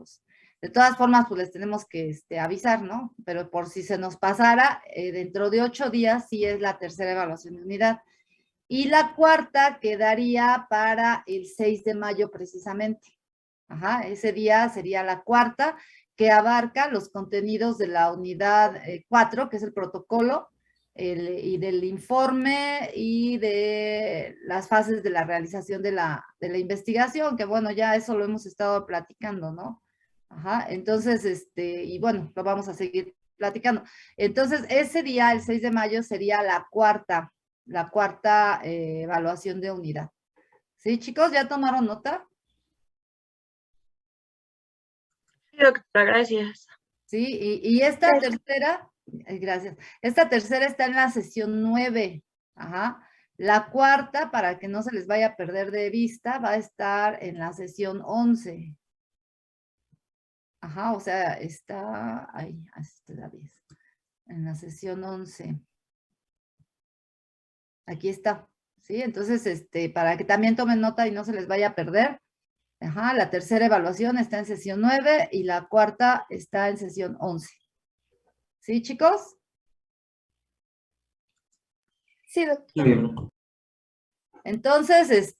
chicos. De todas formas, pues les tenemos que avisar, ¿no? Pero por si se nos pasara, dentro de 8 días sí es la tercera evaluación de unidad. Y la cuarta quedaría para el 6 de mayo precisamente. Ajá, ese día sería la cuarta, que abarca los contenidos de la unidad 4, que es el protocolo, y del informe y de las fases de la realización de la investigación, que bueno, ya eso lo hemos estado platicando, ¿no? Ajá, entonces, y bueno, lo vamos a seguir platicando. Entonces, ese día, el 6 de mayo, sería la cuarta evaluación de unidad. ¿Sí, chicos? ¿Ya tomaron nota? Sí, doctora, gracias. Sí, y esta tercera, gracias, esta tercera está en la sesión 9. Ajá. La cuarta, para que no se les vaya a perder de vista, va a estar en la sesión 11. Ajá, o sea, está ahí, hasta la 10. En la sesión 11. Aquí está, ¿sí? Entonces, para que también tomen nota y no se les vaya a perder. Ajá, la tercera evaluación está en sesión 9 y la cuarta está en sesión 11. ¿Sí, chicos? Sí, doctora. Entonces,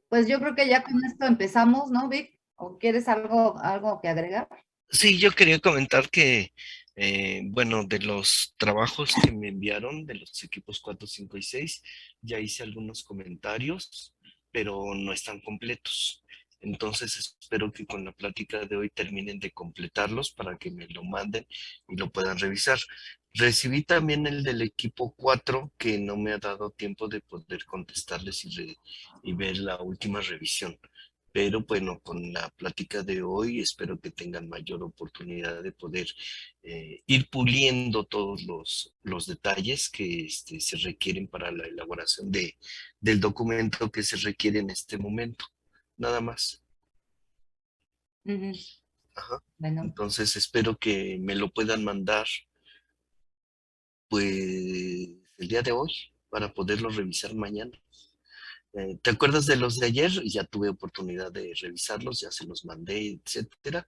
pues yo creo que ya con esto empezamos, ¿no, Vic? ¿O quieres algo que agregar? Sí, yo quería comentar que, bueno, de los trabajos que me enviaron, de los equipos 4, 5 y 6, ya hice algunos comentarios, pero no están completos. Entonces espero que con la plática de hoy terminen de completarlos para que me lo manden y lo puedan revisar. Recibí también el del equipo 4 que no me ha dado tiempo de poder contestarles y ver la última revisión. Pero bueno, con la plática de hoy espero que tengan mayor oportunidad de poder ir puliendo todos los detalles que se requieren para la elaboración del documento que se requiere en este momento. Nada más. Ajá. Bueno, Entonces espero que me lo puedan mandar pues el día de hoy para poderlo revisar mañana. ¿Te acuerdas de los de ayer? Ya tuve oportunidad de revisarlos, ya se los mandé, etcétera.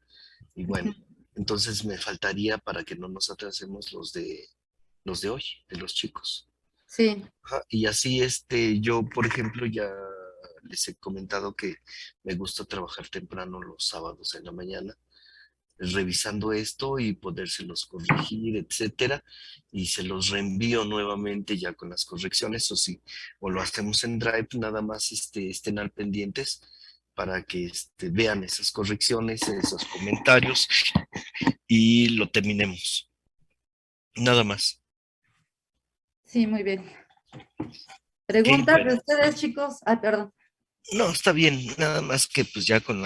Y bueno, entonces me faltaría para que no nos atrasemos los de hoy, de los chicos. sí, Ajá, y así yo, por ejemplo, ya les he comentado que me gusta trabajar temprano los sábados en la mañana, revisando esto y podérselos corregir, etcétera, y se los reenvío nuevamente ya con las correcciones, o lo hacemos en Drive, nada más estén al pendientes para que vean esas correcciones, esos comentarios y lo terminemos. Nada más. sí, muy bien. ¿Qué? ¿Preguntas de Bueno, ustedes, chicos? Ay, perdón. no, está bien, nada más que pues ya con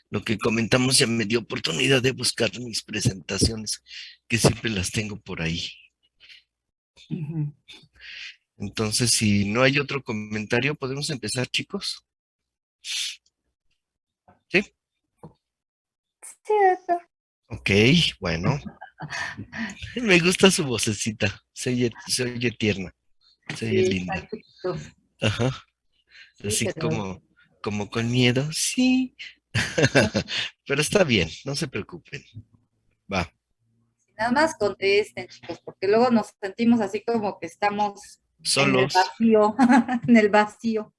lo que comentamos ya me dio oportunidad de buscar mis presentaciones, que siempre las tengo por ahí. Entonces, si no hay otro comentario, ¿podemos empezar, chicos? Sí. Sí, doctor. Ok, bueno. Me gusta su vocecita, se oye tierna, se oye Sí, está linda. chiquito. Ajá, Sí, así pero como con miedo, sí. Pero está bien, no se preocupen. Va, nada más contesten, chicos, porque luego nos sentimos así como que estamos en el solos. vacío, en el vacío.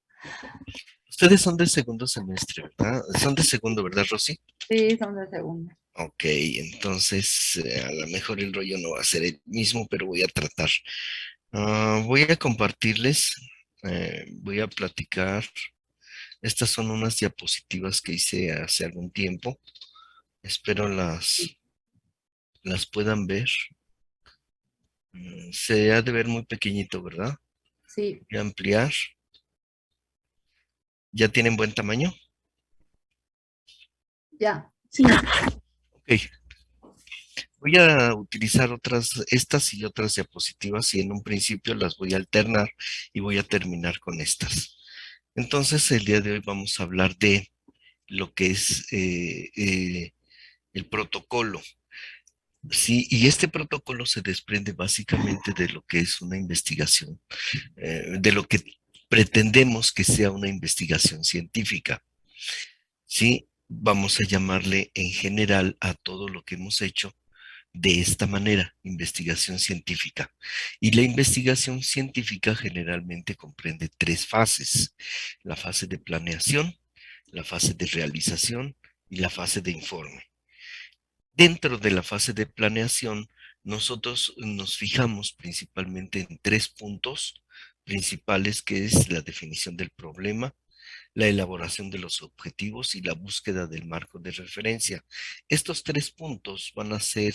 Ustedes son del segundo semestre, ¿verdad? Son de segundo, ¿verdad, Rosy? Sí, son de segunda. Ok, entonces a lo mejor el rollo no va a ser el mismo, pero voy a tratar. Voy a compartirles, voy a platicar. Estas son unas diapositivas que hice hace algún tiempo. Espero las puedan ver. Se ha de ver muy pequeñito, ¿verdad? Sí, Voy a ampliar. ¿Ya tienen buen tamaño? ya. Sí. Ok. Voy a utilizar estas y otras diapositivas y en un principio las voy a alternar y voy a terminar con estas. Entonces, el día de hoy vamos a hablar de lo que es el protocolo. Sí, y este protocolo se desprende básicamente de lo que es una investigación, de lo que pretendemos que sea una investigación científica. Sí, vamos a llamarle en general a todo lo que hemos hecho de esta manera, investigación científica. Y la investigación científica generalmente comprende tres fases: la fase de planeación, la fase de realización y la fase de informe. Dentro de la fase de planeación, nosotros nos fijamos principalmente en tres puntos principales, que es la definición del problema, la elaboración de los objetivos y la búsqueda del marco de referencia. Estos tres puntos van a ser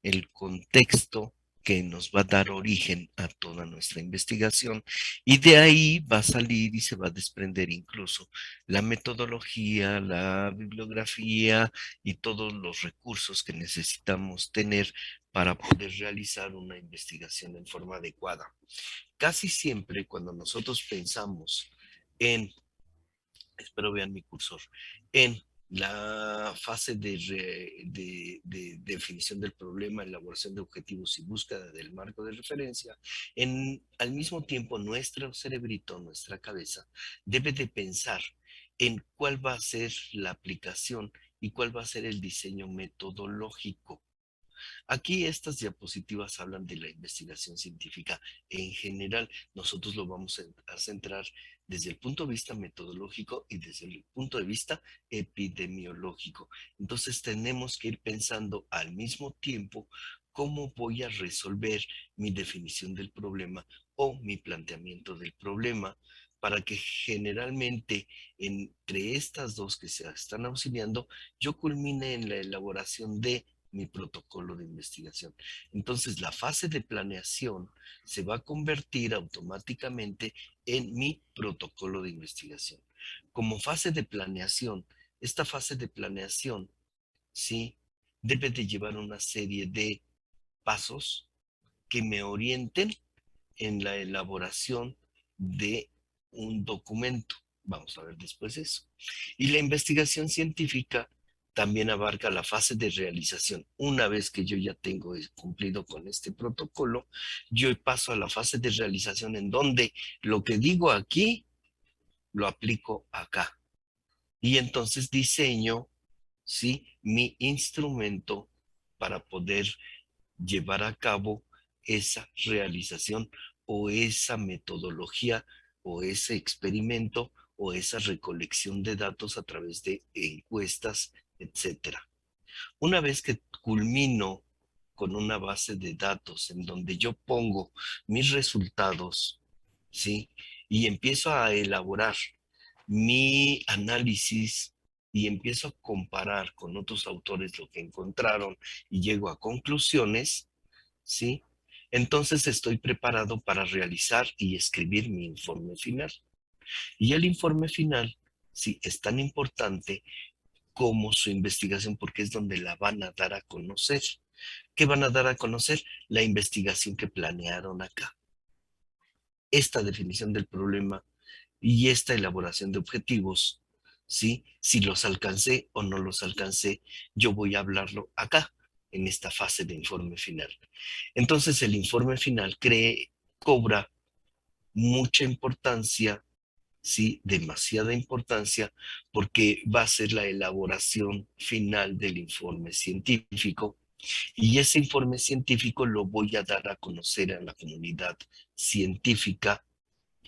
el contexto que nos va a dar origen a toda nuestra investigación, y de ahí va a salir y se va a desprender incluso la metodología, la bibliografía y todos los recursos que necesitamos tener para poder realizar una investigación en forma adecuada. Casi siempre cuando nosotros pensamos en, espero vean mi cursor, en la fase de definición del problema, elaboración de objetivos y búsqueda del marco de referencia, al mismo tiempo nuestro cerebrito, nuestra cabeza, debe de pensar en cuál va a ser la aplicación y cuál va a ser el diseño metodológico. Aquí estas diapositivas hablan de la investigación científica en general. Nosotros lo vamos a centrar desde el punto de vista metodológico y desde el punto de vista epidemiológico. Entonces tenemos que ir pensando al mismo tiempo cómo voy a resolver mi definición del problema o mi planteamiento del problema, para que generalmente entre estas dos que se están auxiliando, yo culmine en la elaboración de mi protocolo de investigación. Entonces, la fase de planeación se va a convertir automáticamente en mi protocolo de investigación. Como fase de planeación, esta fase de planeación, sí, debe de llevar una serie de pasos que me orienten en la elaboración de un documento. Vamos a ver después eso. Y la investigación científica también abarca la fase de realización. Una vez que yo ya tengo cumplido con este protocolo, yo paso a la fase de realización, en donde lo que digo aquí lo aplico acá. Y entonces diseño, ¿sí?, mi instrumento para poder llevar a cabo esa realización o esa metodología o ese experimento o esa recolección de datos a través de encuestas, etcétera. Una vez que culmino con una base de datos en donde yo pongo mis resultados, ¿sí?, y empiezo a elaborar mi análisis y empiezo a comparar con otros autores lo que encontraron y llego a conclusiones, ¿sí? Entonces estoy preparado para realizar y escribir mi informe final. Y el informe final, sí, es tan importante como su investigación, porque es donde la van a dar a conocer. ¿Qué van a dar a conocer? La investigación que planearon acá. Esta definición del problema y esta elaboración de objetivos, ¿sí? Si los alcancé o no los alcancé, yo voy a hablarlo acá, en esta fase de informe final. Entonces el informe final cobra mucha importancia, ¿sí? Demasiada importancia, porque va a ser la elaboración final del informe científico, y ese informe científico lo voy a dar a conocer a la comunidad científica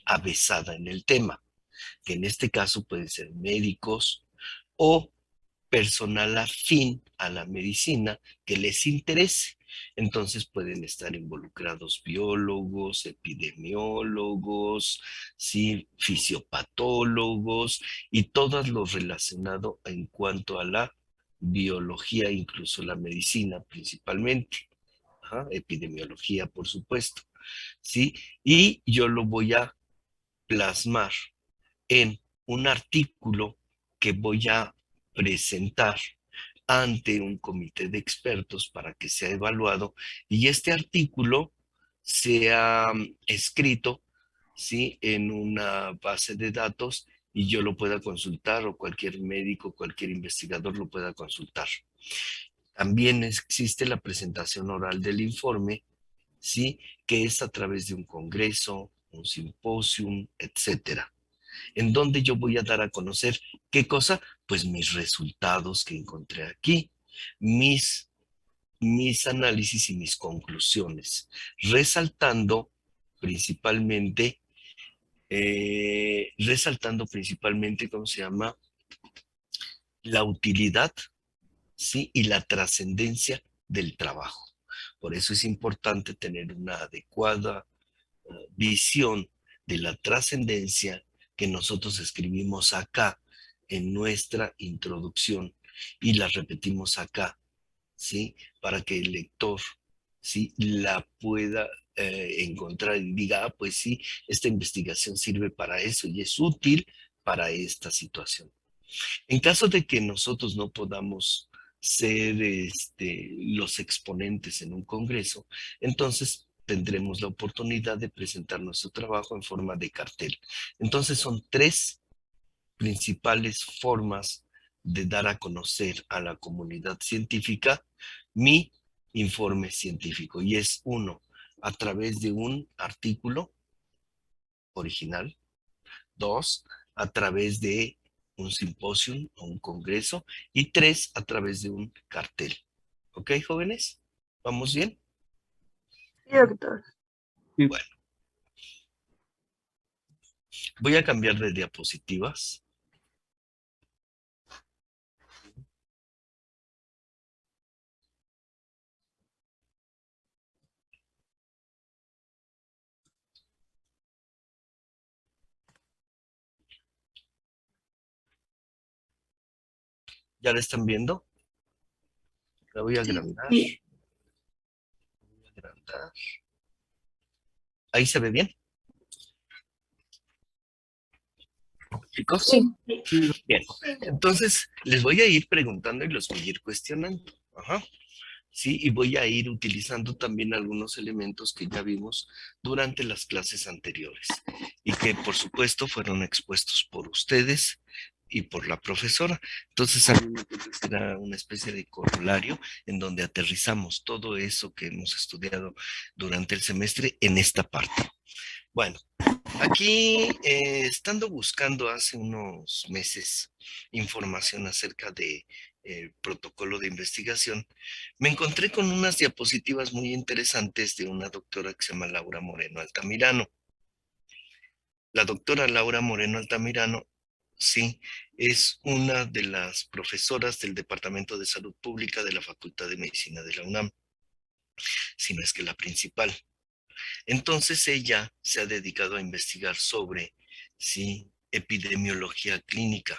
avesada en el tema, que en este caso pueden ser médicos o personal afín a la medicina que les interese. Entonces pueden estar involucrados biólogos, epidemiólogos, ¿sí?, fisiopatólogos y todo lo relacionado en cuanto a la biología, incluso la medicina principalmente. Ajá, epidemiología, por supuesto, ¿sí? Y yo lo voy a plasmar en un artículo que voy a presentar ante un comité de expertos para que sea evaluado, y este artículo sea escrito, ¿sí?, en una base de datos, y yo lo pueda consultar, o cualquier médico, cualquier investigador lo pueda consultar. También existe la presentación oral del informe, ¿sí?, que es a través de un congreso, un simposium, etcétera. en donde yo voy a dar a conocer qué cosa, pues mis resultados que encontré aquí, mis, mis análisis y mis conclusiones, resaltando principalmente, ¿cómo se llama? La utilidad, ¿sí? Y la trascendencia del trabajo. Por eso es importante tener una adecuada visión de la trascendencia que nosotros escribimos acá en nuestra introducción y la repetimos acá, ¿sí? Para que el lector, ¿sí? La pueda encontrar y diga, ah, pues sí, esta investigación sirve para eso y es útil para esta situación. En caso de que nosotros no podamos ser los exponentes en un congreso, entonces tendremos la oportunidad de presentar nuestro trabajo en forma de cartel. Entonces son tres principales formas de dar a conocer a la comunidad científica mi informe científico. Y es uno, a través de un artículo original. Dos, a través de un simposio o un congreso. Y tres, a través de un cartel. ¿Ok, jóvenes? ¿Vamos bien? Sí, doctor. Bueno, voy a cambiar de diapositivas. ¿Ya la están viendo? La voy a agrandar. Sí. Voy a agrandar. ¿Ahí se ve bien, chicos? Sí. Bien. Entonces, les voy a ir preguntando y los voy a ir cuestionando. Ajá. Sí, y voy a ir utilizando también algunos elementos que ya vimos durante las clases anteriores y que por supuesto fueron expuestos por ustedes y por la profesora. Entonces, a mí me será una especie de corolario en donde aterrizamos todo eso que hemos estudiado durante el semestre en esta parte. Bueno, aquí, estando buscando hace unos meses información acerca de protocolo de investigación, me encontré con unas diapositivas muy interesantes de una doctora que se llama Laura Moreno Altamirano. La doctora Laura Moreno Altamirano, sí, es una de las profesoras del Departamento de Salud Pública de la Facultad de Medicina de la UNAM, si no es que la principal. Entonces ella se ha dedicado a investigar sobre, sí, epidemiología clínica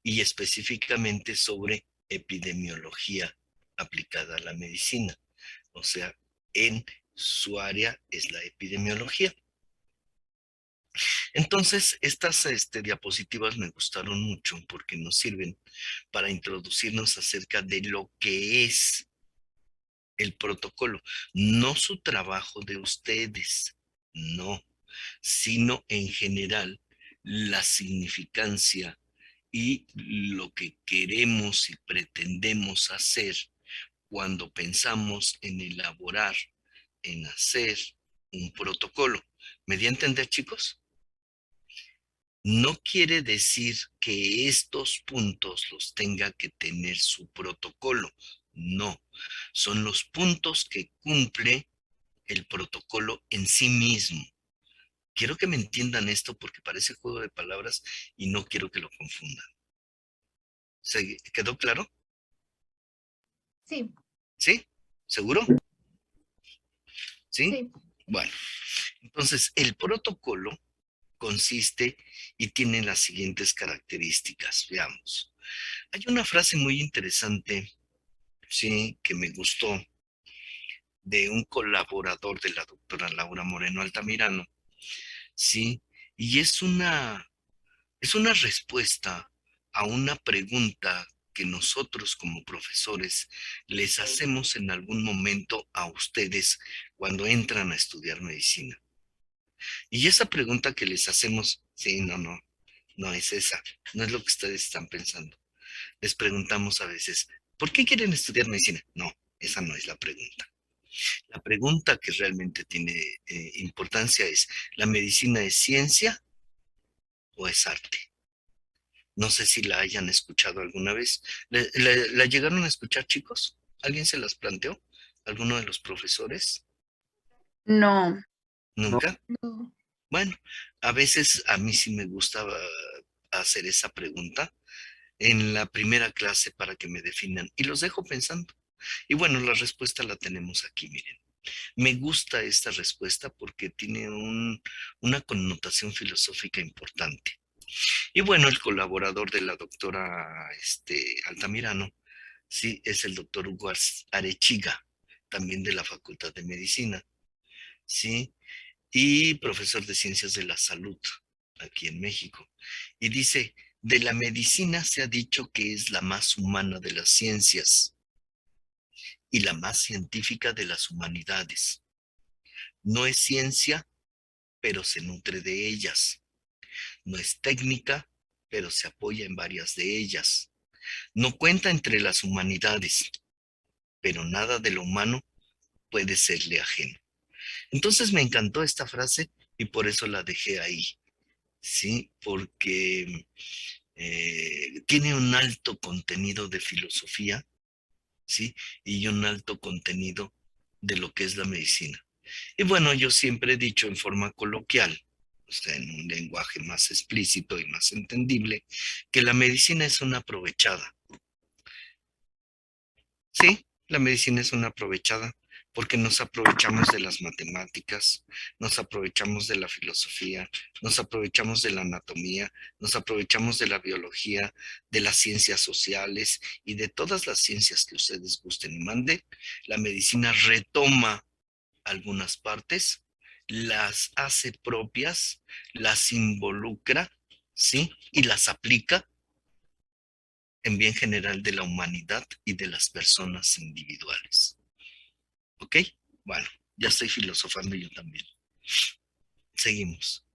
y específicamente sobre epidemiología aplicada a la medicina. O sea, en su área es la epidemiología. Entonces, estas diapositivas me gustaron mucho porque nos sirven para introducirnos acerca de lo que es el protocolo, no su trabajo de ustedes, no, sino en general la significancia y lo que queremos y pretendemos hacer cuando pensamos en elaborar, en hacer un protocolo. ¿Me di a entender, chicos? No quiere decir que estos puntos los tenga que tener su protocolo. No, son los puntos que cumple el protocolo en sí mismo. Quiero que me entiendan esto porque parece juego de palabras y no quiero que lo confundan. ¿Se quedó claro? Sí, ¿Sí? ¿Seguro? ¿Sí? sí. Bueno, entonces el protocolo consiste y tiene las siguientes características. Veamos. Hay una frase muy interesante, sí, que me gustó de un colaborador de la doctora Laura Moreno Altamirano, sí, y es una respuesta a una pregunta que nosotros como profesores les hacemos en algún momento a ustedes cuando entran a estudiar medicina. Y esa pregunta que les hacemos, sí, no es esa, no es lo que ustedes están pensando. Les preguntamos a veces, ¿por qué quieren estudiar medicina? No, esa no es la pregunta. La pregunta que realmente tiene importancia es, ¿la medicina es ciencia o es arte? No sé si la hayan escuchado alguna vez. ¿La llegaron a escuchar, chicos? ¿Alguien se las planteó? ¿Alguno de los profesores? No. ¿Nunca? No. Bueno, a veces a mí sí me gustaba hacer esa pregunta en la primera clase para que me definan y los dejo pensando. Y bueno, la respuesta la tenemos aquí, miren. Me gusta esta respuesta porque tiene una connotación filosófica importante. Y bueno, el colaborador de la doctora Altamirano, sí, es el doctor Hugo Arechiga, también de la Facultad de Medicina, sí, y profesor de Ciencias de la Salud aquí en México. Y dice, de la medicina se ha dicho que es la más humana de las ciencias y la más científica de las humanidades. No es ciencia, pero se nutre de ellas. No es técnica, pero se apoya en varias de ellas. No cuenta entre las humanidades, pero nada de lo humano puede serle ajeno. Entonces me encantó esta frase y por eso la dejé ahí, ¿sí? Porque tiene un alto contenido de filosofía, ¿sí? Y un alto contenido de lo que es la medicina. Y bueno, yo siempre he dicho en forma coloquial, o sea, en un lenguaje más explícito y más entendible, que la medicina es una aprovechada. Sí, la medicina es una aprovechada porque nos aprovechamos de las matemáticas, nos aprovechamos de la filosofía, nos aprovechamos de la anatomía, nos aprovechamos de la biología, de las ciencias sociales y de todas las ciencias que ustedes gusten y manden. La medicina retoma algunas partes, las hace propias, las involucra, ¿sí? Y las aplica en bien general de la humanidad y de las personas individuales. ¿Ok? Bueno, ya estoy filosofando yo también. Seguimos.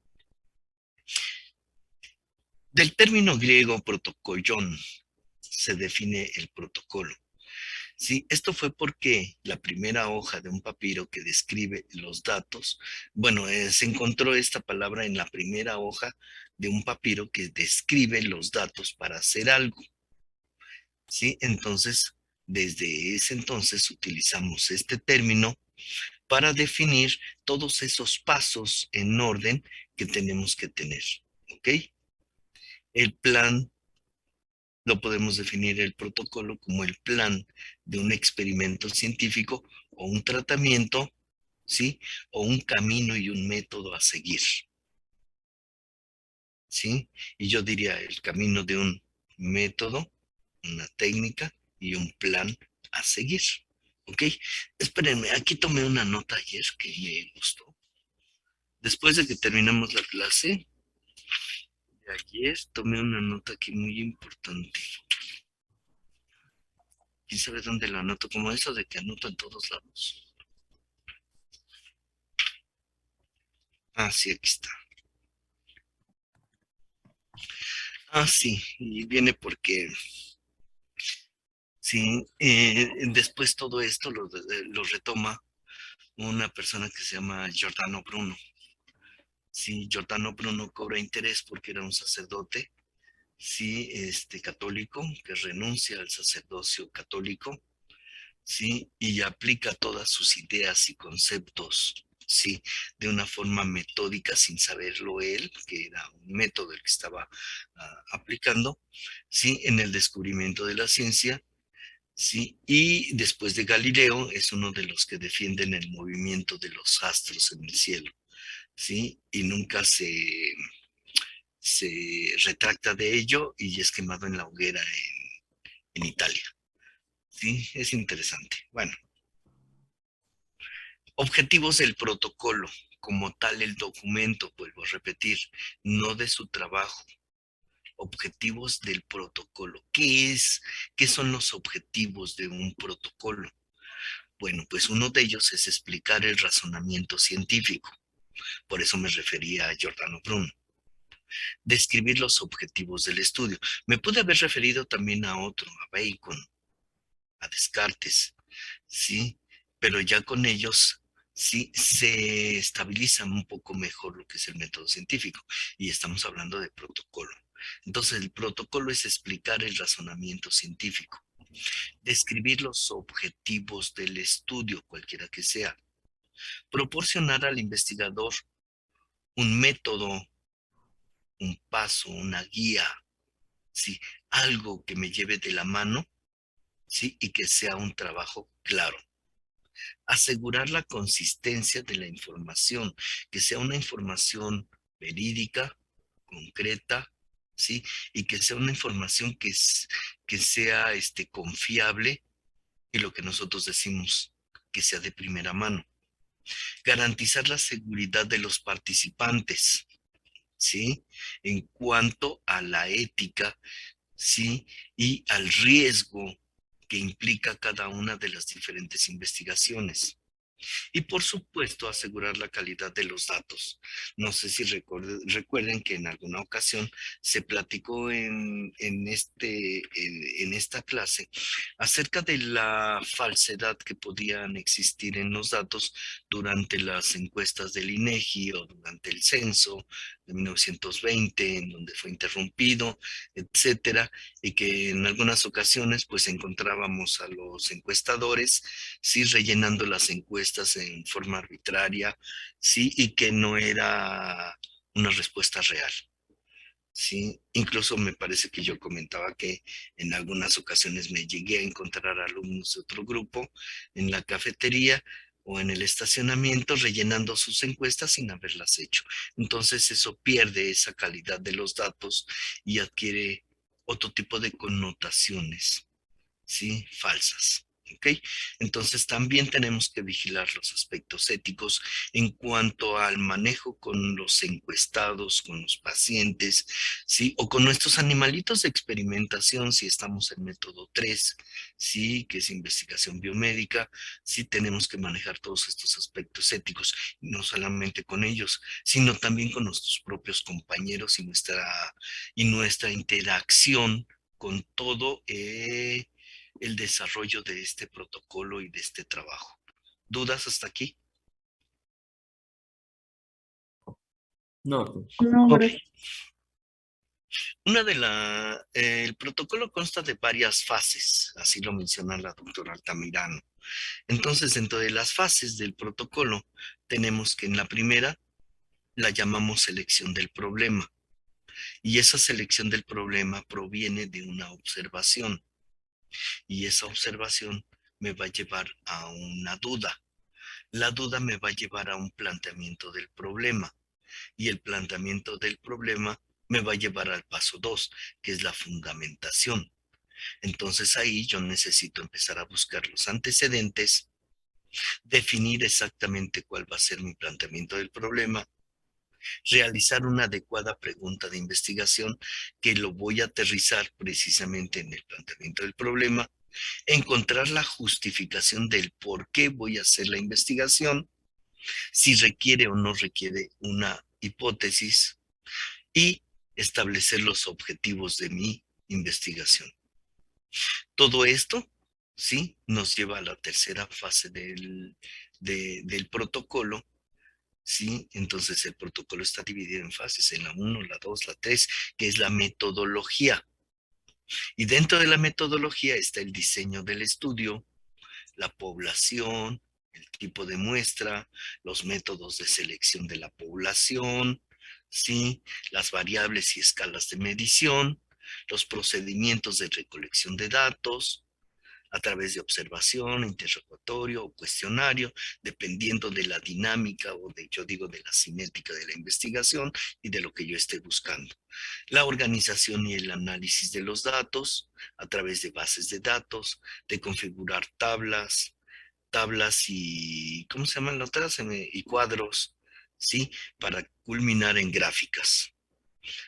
Del término griego protocollón se define el protocolo. Sí, esto fue porque la primera hoja de un papiro que describe los datos, bueno, se encontró esta palabra en la primera hoja de un papiro que describe los datos para hacer algo. ¿Sí? Entonces, desde ese entonces utilizamos este término para definir todos esos pasos en orden que tenemos que tener. ¿Ok? El plan lo podemos definir el protocolo como el plan de un experimento científico o un tratamiento, ¿sí? O un camino y un método a seguir, ¿sí? Y yo diría el camino de un método, una técnica y un plan a seguir, ¿ok? Espérenme, aquí tomé una nota ayer que me gustó. Después de que terminamos la clase de ayer, tomé una nota aquí muy importante. ¿Quién sabe dónde la anoto? Como eso de que anoto en todos lados. Ah, sí, aquí está. Ah, sí, y viene porque, sí, después todo esto lo retoma una persona que se llama Giordano Bruno. Sí, Giordano Bruno cobra interés porque era un sacerdote, sí, católico, que renuncia al sacerdocio católico, sí, y aplica todas sus ideas y conceptos, sí, de una forma metódica sin saberlo él, que era un método el que estaba aplicando, sí, en el descubrimiento de la ciencia, sí, y después de Galileo es uno de los que defienden el movimiento de los astros en el cielo, sí, y nunca se retracta de ello y es quemado en la hoguera en Italia. Sí, es interesante. Bueno, objetivos del protocolo, como tal el documento, vuelvo a repetir, no de su trabajo. Objetivos del protocolo. ¿Qué es? ¿Qué son los objetivos de un protocolo? Bueno, pues uno de ellos es explicar el razonamiento científico. Por eso me refería a Giordano Bruno. Describir los objetivos del estudio. Me pude haber referido también a otro, a Bacon, a Descartes, ¿sí? Pero ya con ellos sí se estabiliza un poco mejor lo que es el método científico. Y estamos hablando de protocolo. Entonces, el protocolo es explicar el razonamiento científico, describir los objetivos del estudio, cualquiera que sea, proporcionar al investigador un método, un paso, una guía, ¿sí? Algo que me lleve de la mano, ¿sí? Y que sea un trabajo claro. Asegurar la consistencia de la información, que sea una información verídica, concreta, ¿sí? Y que sea una información que sea confiable y lo que nosotros decimos, que sea de primera mano. Garantizar la seguridad de los participantes, ¿sí? En cuanto a la ética, ¿sí? Y al riesgo que implica cada una de las diferentes investigaciones. Y por supuesto, asegurar la calidad de los datos. No sé si recuerden que en alguna ocasión se platicó en esta clase acerca de la falsedad que podían existir en los datos durante las encuestas del INEGI o durante el censo de 1920, en donde fue interrumpido, etcétera, y que en algunas ocasiones pues encontrábamos a los encuestadores sí rellenando las encuestas en forma arbitraria, sí, y que no era una respuesta real. Sí, incluso me parece que yo comentaba que en algunas ocasiones me llegué a encontrar alumnos de otro grupo en la cafetería o en el estacionamiento rellenando sus encuestas sin haberlas hecho. Entonces eso pierde esa calidad de los datos y adquiere otro tipo de connotaciones, ¿sí? Falsas. ¿Ok? Entonces también tenemos que vigilar los aspectos éticos en cuanto al manejo con los encuestados, con los pacientes, ¿sí? O con nuestros animalitos de experimentación, si estamos en método 3, ¿sí? Que es investigación biomédica, sí tenemos que manejar todos estos aspectos éticos, no solamente con ellos, sino también con nuestros propios compañeros y nuestra interacción con todo el desarrollo de este protocolo y de este trabajo. ¿Dudas hasta aquí? No, No, Ok. gracias. El protocolo consta de varias fases, así lo menciona la doctora Altamirano. Entonces, dentro de las fases del protocolo, tenemos que en la primera la llamamos selección del problema. Y esa selección del problema proviene de una observación. Y esa observación me va a llevar a una duda. La duda me va a llevar a un planteamiento del problema y el planteamiento del problema me va a llevar al paso 2, que es la fundamentación. Entonces ahí yo necesito empezar a buscar los antecedentes, definir exactamente cuál va a ser mi planteamiento del problema, realizar una adecuada pregunta de investigación que lo voy a aterrizar precisamente en el planteamiento del problema, encontrar la justificación del por qué voy a hacer la investigación, si requiere o no requiere una hipótesis y establecer los objetivos de mi investigación. Todo esto, sí, nos lleva a la tercera fase del protocolo, sí. Entonces el protocolo está dividido en fases, en la 1, la 2, la 3, que es la metodología. Y dentro de la metodología está el diseño del estudio, la población, el tipo de muestra, los métodos de selección de la población, ¿sí? Las variables y escalas de medición, los procedimientos de recolección de datos a través de observación, interrogatorio o cuestionario, dependiendo de la dinámica o yo digo de la cinética de la investigación y de lo que yo esté buscando. La organización y el análisis de los datos a través de bases de datos, de configurar tablas y, ¿cómo se llaman las otras? Y cuadros, ¿sí? Para culminar en gráficas.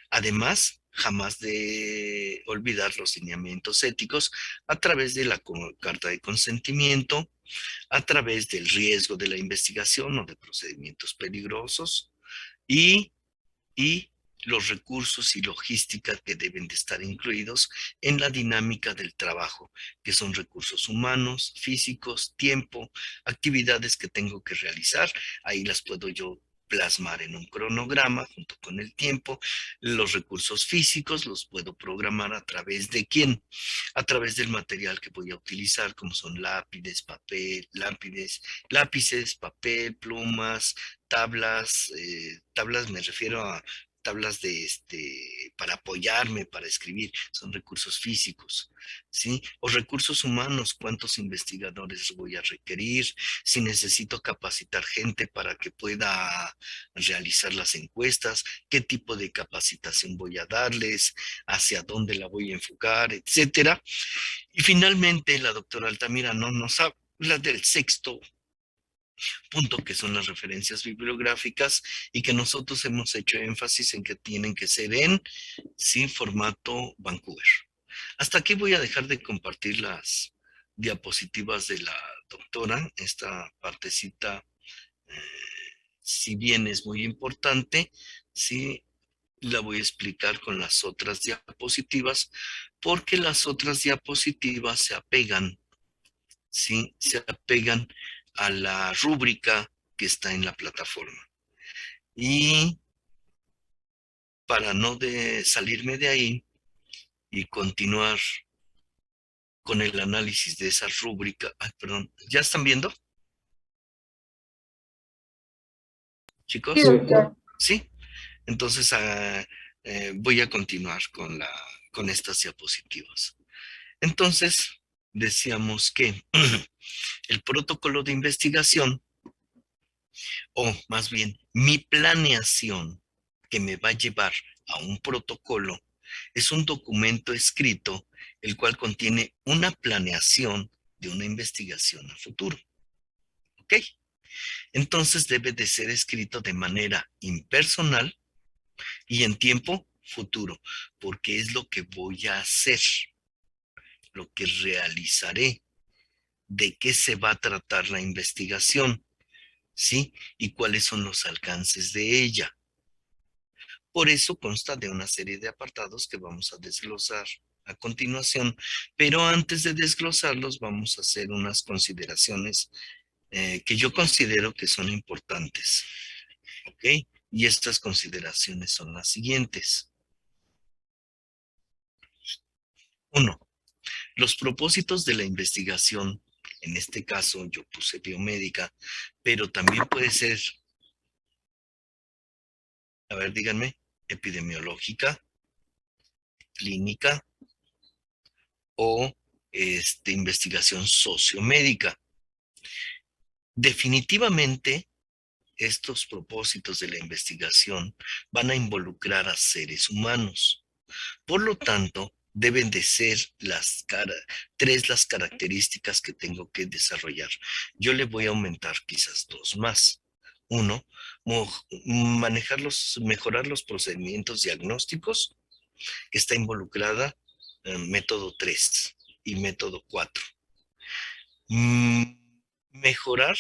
Además, jamás de olvidar los lineamientos éticos a través de la carta de consentimiento, a través del riesgo de la investigación o de procedimientos peligrosos y los recursos y logística que deben de estar incluidos en la dinámica del trabajo, que son recursos humanos, físicos, tiempo, actividades que tengo que realizar. Ahí las puedo yo plasmar en un cronograma junto con el tiempo. Los recursos físicos los puedo programar a través de quién, a través del material que voy a utilizar, como son lápices, papel, plumas, tablas me refiero a tablas para apoyarme, para escribir, son recursos físicos, ¿sí? O recursos humanos, cuántos investigadores voy a requerir, si necesito capacitar gente para que pueda realizar las encuestas, qué tipo de capacitación voy a darles, hacia dónde la voy a enfocar, etcétera. Y finalmente, la doctora Altamira no nos habla del sexto punto, que son las referencias bibliográficas y que nosotros hemos hecho énfasis en que tienen que ser en sí, formato Vancouver. Hasta aquí voy a dejar de compartir las diapositivas de la doctora. Esta partecita, si bien es muy importante, sí la voy a explicar con las otras diapositivas, porque las otras diapositivas se apegan, ¿sí? Se apegan a la rúbrica que está en la plataforma. Y para no salirme de ahí y continuar con el análisis de esa rúbrica, perdón, ¿ya están viendo, chicos? Sí, doctor. Sí, entonces voy a continuar con estas diapositivas. Entonces, decíamos que el protocolo de investigación, o más bien mi planeación que me va a llevar a un protocolo, es un documento escrito el cual contiene una planeación de una investigación a futuro. ¿Ok? Entonces debe de ser escrito de manera impersonal y en tiempo futuro, porque es lo que voy a hacer, lo que realizaré, de qué se va a tratar la investigación, ¿sí? Y cuáles son los alcances de ella. Por eso consta de una serie de apartados que vamos a desglosar a continuación, pero antes de desglosarlos vamos a hacer unas consideraciones que yo considero que son importantes, ¿ok? Y estas consideraciones son las siguientes. 1. Los propósitos de la investigación, en este caso yo puse biomédica, pero también puede ser, a ver, díganme, epidemiológica, clínica o investigación sociomédica. Definitivamente, estos propósitos de la investigación van a involucrar a seres humanos. Por lo tanto, deben de ser tres las características que tengo que desarrollar. Yo le voy a aumentar quizás dos más. Uno, mejorar los procedimientos diagnósticos, que está involucrada en método 3 y método 4. Mejorar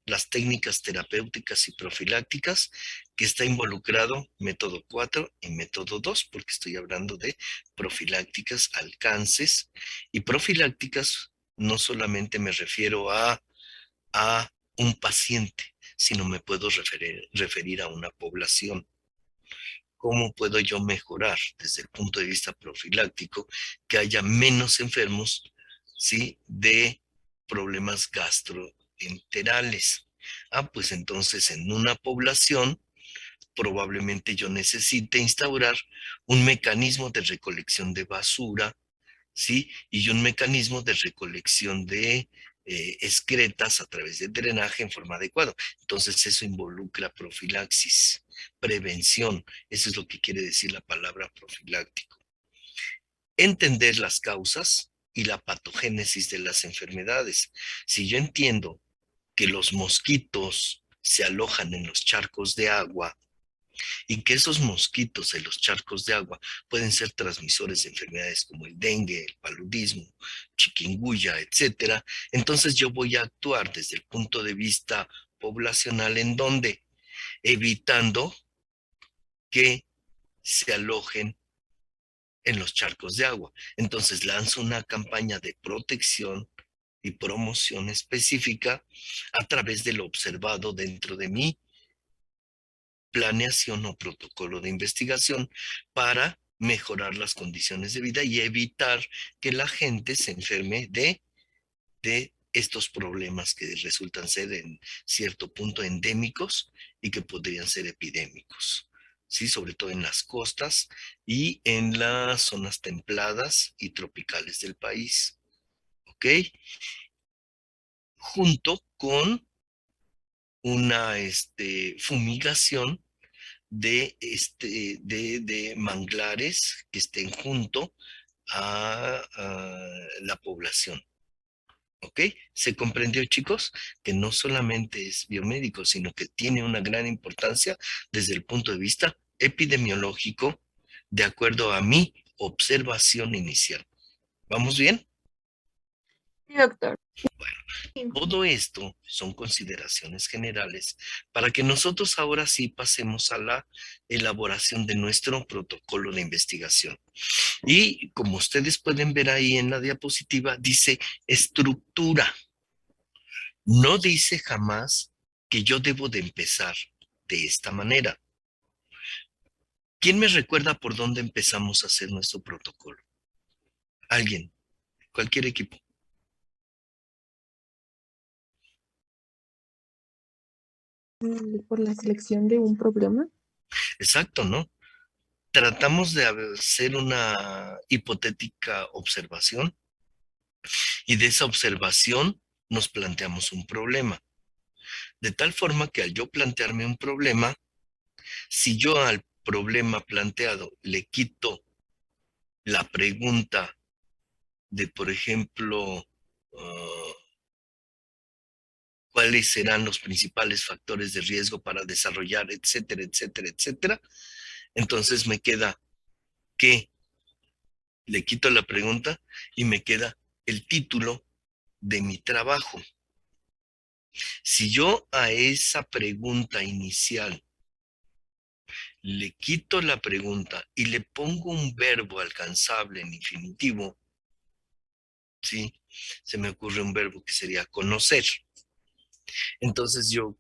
las técnicas terapéuticas y profilácticas, que está involucrado método 4 y método 2, porque estoy hablando de profilácticas, alcances, y profilácticas no solamente me refiero a un paciente, sino me puedo referir a una población. ¿Cómo puedo yo mejorar desde el punto de vista profiláctico que haya menos enfermos, ¿sí?, de problemas gastroenterales? Pues entonces en una población probablemente yo necesite instaurar un mecanismo de recolección de basura, ¿sí? Y un mecanismo de recolección de excretas a través de drenaje en forma adecuada. Entonces eso involucra profilaxis, prevención. Eso es lo que quiere decir la palabra profiláctico. Entender las causas y la patogénesis de las enfermedades. Si yo entiendo que los mosquitos se alojan en los charcos de agua y que esos mosquitos en los charcos de agua pueden ser transmisores de enfermedades como el dengue, el paludismo, chikungunya, etcétera, entonces yo voy a actuar desde el punto de vista poblacional, en donde evitando que se alojen en los charcos de agua. Entonces lanzo una campaña de protección y promoción específica a través de lo observado dentro de mi planeación o protocolo de investigación para mejorar las condiciones de vida y evitar que la gente se enferme de estos problemas que resultan ser en cierto punto endémicos y que podrían ser epidémicos, ¿sí? Sobre todo en las costas y en las zonas templadas y tropicales del país, ¿ok? Junto con una fumigación de manglares que estén junto a la población. ¿Ok? Se comprendió, chicos, que no solamente es biomédico, sino que tiene una gran importancia desde el punto de vista epidemiológico, de acuerdo a mi observación inicial. ¿Vamos bien? Sí, doctor. Todo esto son consideraciones generales para que nosotros ahora sí pasemos a la elaboración de nuestro protocolo de investigación. Y como ustedes pueden ver ahí en la diapositiva, dice estructura. No dice jamás que yo debo de empezar de esta manera. ¿Quién me recuerda por dónde empezamos a hacer nuestro protocolo? Alguien, cualquier equipo. Por la selección de un problema. Exacto, ¿no? Tratamos de hacer una hipotética observación y de esa observación nos planteamos un problema. De tal forma que al yo plantearme un problema, si yo al problema planteado le quito la pregunta de, por ejemplo, cuáles serán los principales factores de riesgo para desarrollar, etcétera, etcétera, etcétera, entonces me queda que le quito la pregunta y me queda el título de mi trabajo. Si yo a esa pregunta inicial le quito la pregunta y le pongo un verbo alcanzable en infinitivo, ¿sí? Se me ocurre un verbo que sería conocer. Entonces yo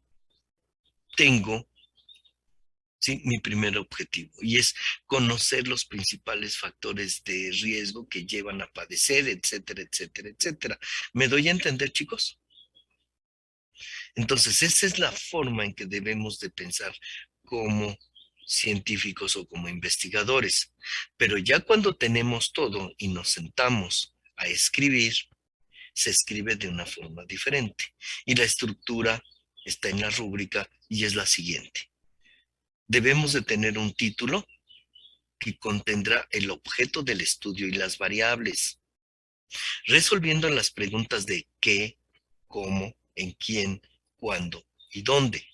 tengo, ¿sí?, mi primer objetivo, y es conocer los principales factores de riesgo que llevan a padecer, etcétera, etcétera, etcétera. ¿Me doy a entender, chicos? Entonces, esa es la forma en que debemos de pensar como científicos o como investigadores. Pero ya cuando tenemos todo y nos sentamos a escribir, se escribe de una forma diferente. Y la estructura está en la rúbrica y es la siguiente. Debemos de tener un título que contendrá el objeto del estudio y las variables, resolviendo las preguntas de qué, cómo, en quién, cuándo y dónde.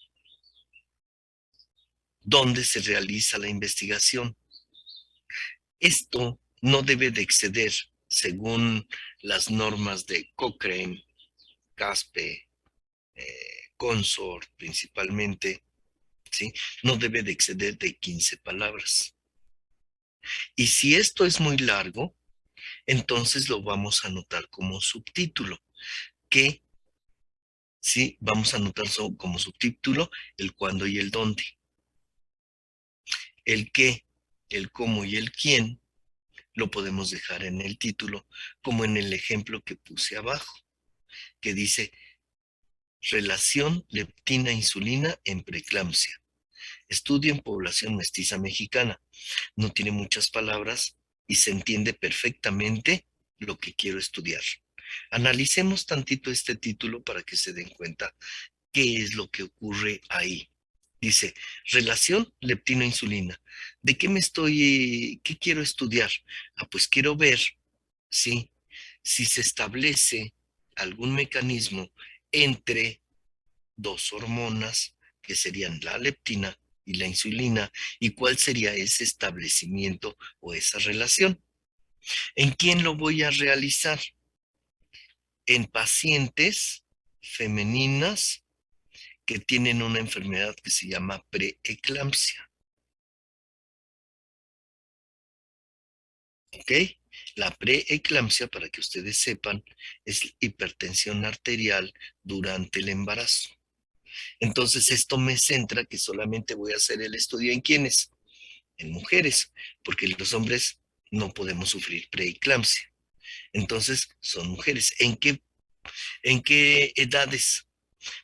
¿Dónde se realiza la investigación? Esto no debe de exceder, según las normas de Cochrane, CASPE, Consort principalmente, ¿sí? No debe de exceder de 15 palabras. Y si esto es muy largo, entonces lo vamos a anotar como subtítulo, que sí, vamos a anotar como subtítulo el cuándo y el dónde. El qué, el cómo y el quién lo podemos dejar en el título, como en el ejemplo que puse abajo, que dice relación leptina-insulina en preeclampsia. Estudio en población mestiza mexicana. No tiene muchas palabras y se entiende perfectamente lo que quiero estudiar. Analicemos tantito este título para que se den cuenta qué es lo que ocurre ahí. Dice, relación leptino-insulina. ¿De qué quiero estudiar? Pues quiero ver, ¿sí?, si se establece algún mecanismo entre dos hormonas, que serían la leptina y la insulina, y cuál sería ese establecimiento o esa relación. ¿En quién lo voy a realizar? En pacientes femeninas que tienen una enfermedad que se llama preeclampsia. ¿Ok? La preeclampsia, para que ustedes sepan, es hipertensión arterial durante el embarazo. Entonces, esto me centra que solamente voy a hacer el estudio en quiénes, en mujeres, porque los hombres no podemos sufrir preeclampsia. Entonces, son mujeres. En qué edades?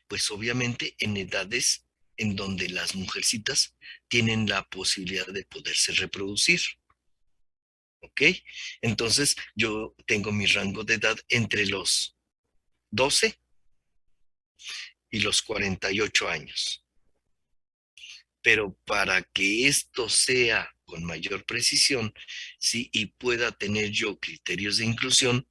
Pues obviamente en edades en donde las mujercitas tienen la posibilidad de poderse reproducir. ¿Ok? Entonces, yo tengo mi rango de edad entre los 12 y los 48 años. Pero para que esto sea con mayor precisión, ¿sí? Y pueda tener yo criterios de inclusión,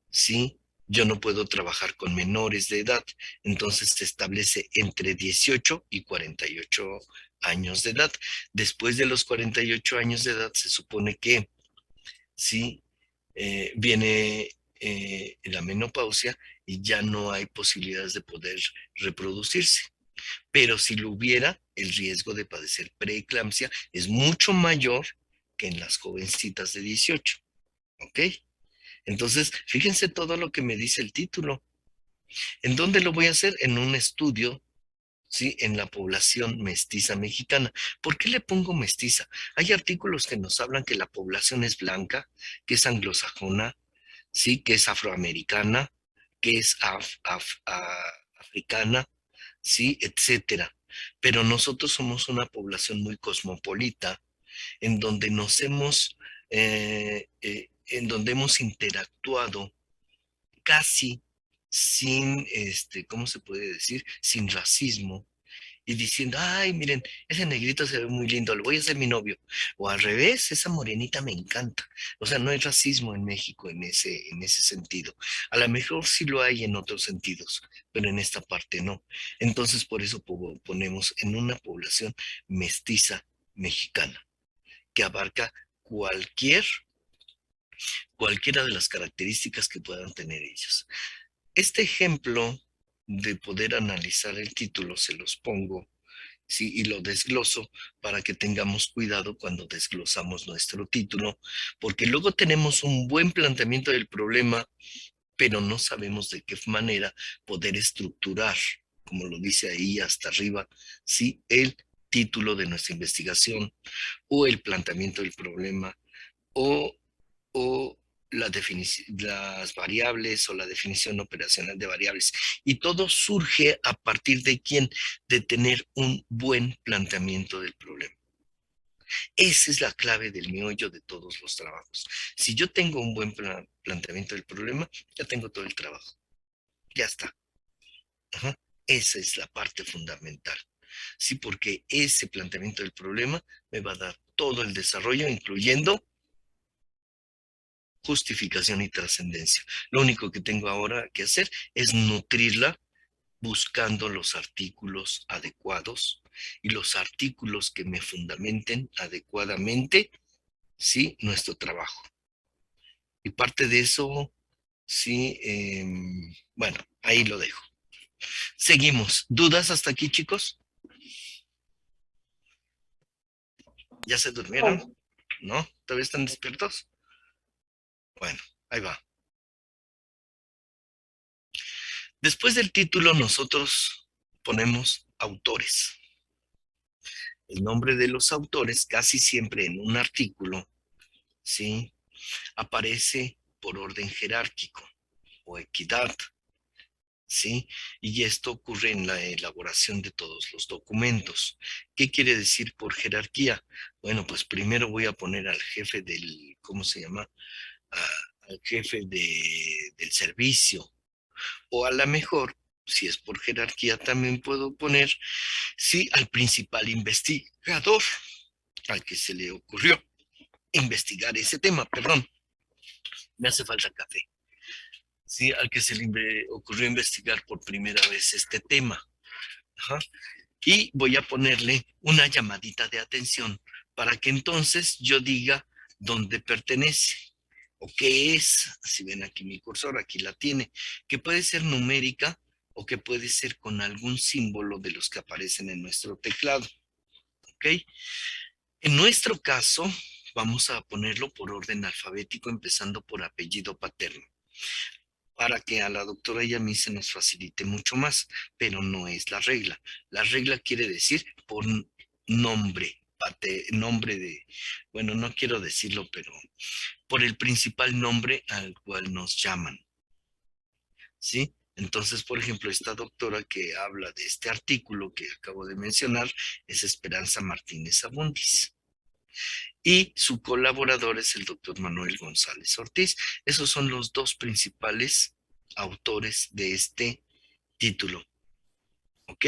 ¿sí? Yo no puedo trabajar con menores de edad. Entonces se establece entre 18 y 48 años de edad. Después de los 48 años de edad se supone que, ¿sí? Viene la menopausia y ya no hay posibilidades de poder reproducirse. Pero si lo hubiera, el riesgo de padecer preeclampsia es mucho mayor que en las jovencitas de 18. ¿Ok? Entonces, fíjense todo lo que me dice el título. ¿En dónde lo voy a hacer? En un estudio, ¿sí? En la población mestiza mexicana. ¿Por qué le pongo mestiza? Hay artículos que nos hablan que la población es blanca, que es anglosajona, ¿sí? Que es afroamericana, que es africana, ¿sí? Etcétera. Pero nosotros somos una población muy cosmopolita, en donde en donde hemos interactuado casi sin, ¿cómo se puede decir? Sin racismo y diciendo, ay, miren, ese negrito se ve muy lindo, lo voy a hacer mi novio. O al revés, esa morenita me encanta. O sea, no hay racismo en México en ese sentido. A lo mejor sí lo hay en otros sentidos, pero en esta parte no. Entonces, por eso ponemos en una población mestiza mexicana, que abarca cualquiera de las características que puedan tener ellos. Este ejemplo de poder analizar el título se los pongo, ¿sí? Y lo desgloso para que tengamos cuidado cuando desglosamos nuestro título, porque luego tenemos un buen planteamiento del problema, pero no sabemos de qué manera poder estructurar, como lo dice ahí hasta arriba, ¿sí? El título de nuestra investigación o el planteamiento del problema o o las variables o la definición operacional de variables. Y todo surge a partir de quién, de tener un buen planteamiento del problema. Esa es la clave del meollo de todos los trabajos. Si yo tengo un buen planteamiento del problema, ya tengo todo el trabajo. Ya está. Ajá. Esa es la parte fundamental. Sí, porque ese planteamiento del problema me va a dar todo el desarrollo, incluyendo justificación y trascendencia. Lo único que tengo ahora que hacer es nutrirla buscando los artículos adecuados y los artículos que me fundamenten adecuadamente, sí, nuestro trabajo. Y parte de eso, sí, bueno, ahí lo dejo. Seguimos. ¿Dudas hasta aquí, chicos? ¿Ya se durmieron? ¿No? ¿Todavía están despiertos? Bueno, ahí va. Después del título, nosotros ponemos autores. El nombre de los autores casi siempre en un artículo, ¿sí? Aparece por orden jerárquico o equidad, ¿sí? Y esto ocurre en la elaboración de todos los documentos. ¿Qué quiere decir por jerarquía? Bueno, pues primero voy a poner al jefe del, ¿cómo se llama? Al jefe del servicio. O a lo mejor, si es por jerarquía, también puedo poner, sí, al principal investigador, al que se le ocurrió investigar ese tema, perdón, me hace falta café, ¿sí? Al que se le ocurrió investigar por primera vez este tema. Ajá. Y voy a ponerle una llamadita de atención para que entonces yo diga dónde pertenece o qué es. Si ven aquí mi cursor, aquí la tiene, que puede ser numérica o que puede ser con algún símbolo de los que aparecen en nuestro teclado. ¿Ok? En nuestro caso, vamos a ponerlo por orden alfabético, empezando por apellido paterno, para que a la doctora y a mí se nos facilite mucho más, pero no es la regla. La regla quiere decir por nombre, nombre de, bueno, no quiero decirlo, pero por el principal nombre al cual nos llaman, ¿sí? Entonces, por ejemplo, esta doctora que habla de este artículo que acabo de mencionar es Esperanza Martínez Abundis. Y su colaborador es el doctor Manuel González Ortiz. Esos son los dos principales autores de este título. ¿Ok?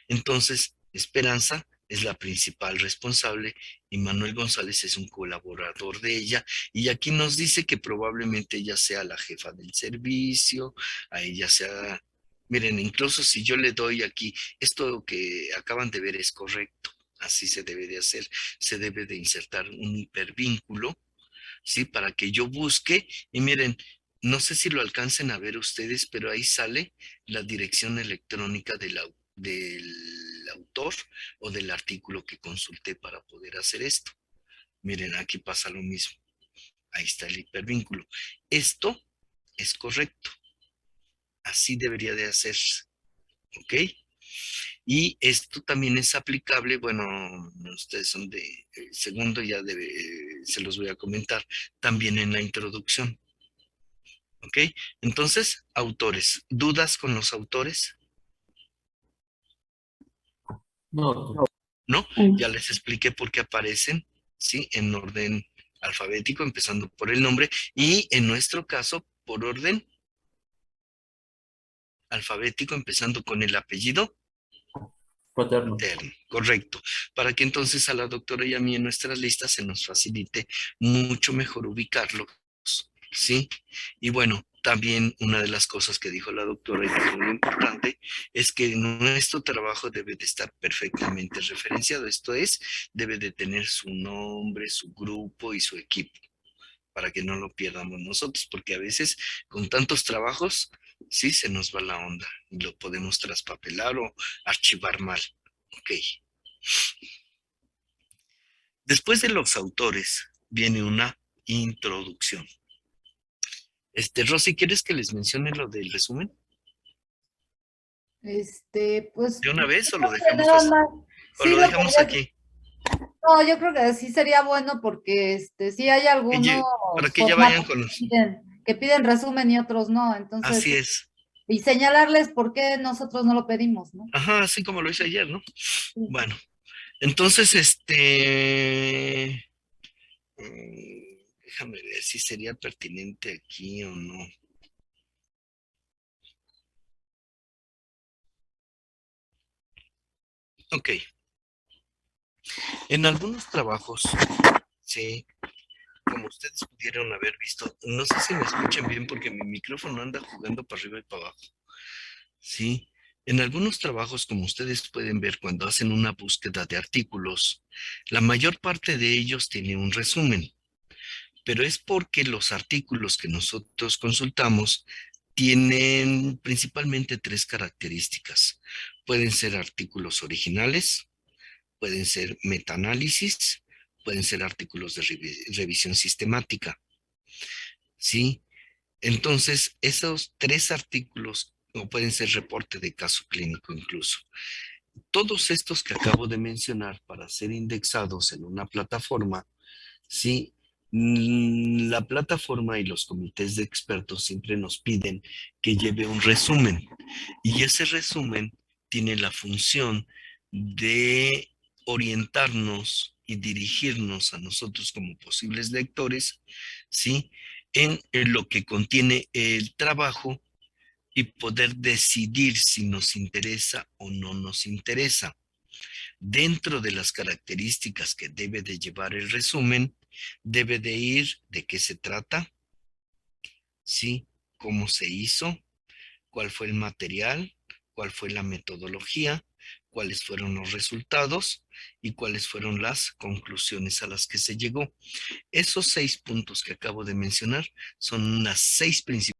Entonces, Esperanza es la principal responsable y Manuel González es un colaborador de ella. Y aquí nos dice que probablemente ella sea la jefa del servicio, a ella sea... Miren, incluso si yo le doy aquí, esto que acaban de ver es correcto, así se debe de hacer, se debe de insertar un hipervínculo, ¿sí? Para que yo busque y miren, no sé si lo alcancen a ver ustedes, pero ahí sale la dirección electrónica del autor o del artículo que consulté para poder hacer esto. Miren, aquí pasa lo mismo. Ahí está el hipervínculo. Esto es correcto. Así debería de hacerse. ¿Ok? Y esto también es aplicable, bueno, ustedes son de segundo, ya se los voy a comentar, también en la introducción. ¿Ok? Entonces, autores. ¿Dudas con los autores? No, ¿No? Ya les expliqué por qué aparecen, ¿sí? En orden alfabético, empezando por el nombre, y en nuestro caso, por orden alfabético, empezando con el apellido paterno. paterno. Correcto. Para que entonces a la doctora y a mí en nuestras listas se nos facilite mucho mejor ubicarlos, ¿sí? Y bueno, también una de las cosas que dijo la doctora y que es muy importante es que nuestro trabajo debe de estar perfectamente referenciado, esto es, debe de tener su nombre, su grupo y su equipo, para que no lo pierdamos nosotros, porque a veces con tantos trabajos, sí se nos va la onda y lo podemos traspapelar o archivar mal. Ok. Después de los autores viene una introducción. Rosy, ¿quieres que les mencione lo del resumen? Pues ¿De una vez o creo lo que dejamos nada más. o Sí lo lo dejamos podrías. aquí? No, yo creo que sí sería bueno porque sí hay algunos Para que ya vayan formatos con los... que piden resumen y otros no. Entonces, Así es. y señalarles por qué nosotros no lo pedimos, ¿no? Ajá, así como lo hice ayer, ¿no? Sí. Bueno, entonces, déjame ver si sería pertinente aquí o no. Ok. En algunos trabajos, sí, como ustedes pudieron haber visto, no sé si me escuchan bien porque mi micrófono anda jugando para arriba y para abajo. Sí, en algunos trabajos, como ustedes pueden ver cuando hacen una búsqueda de artículos, la mayor parte de ellos tiene un resumen, pero es porque los artículos que nosotros consultamos tienen principalmente tres características. Pueden ser artículos originales, pueden ser metaanálisis, pueden ser artículos de revisión sistemática. ¿Sí? Entonces, esos tres artículos, o pueden ser reporte de caso clínico incluso, todos estos que acabo de mencionar para ser indexados en una plataforma, ¿sí? La plataforma y los comités de expertos siempre nos piden que lleve un resumen y ese resumen tiene la función de orientarnos y dirigirnos a nosotros como posibles lectores, ¿sí? En lo que contiene el trabajo y poder decidir si nos interesa o no nos interesa. Dentro de las características que debe de llevar el resumen, debe de ir de qué se trata, ¿sí? Cómo se hizo, cuál fue el material, cuál fue la metodología, cuáles fueron los resultados y cuáles fueron las conclusiones a las que se llegó. Esos 6 puntos que acabo de mencionar son las 6 principales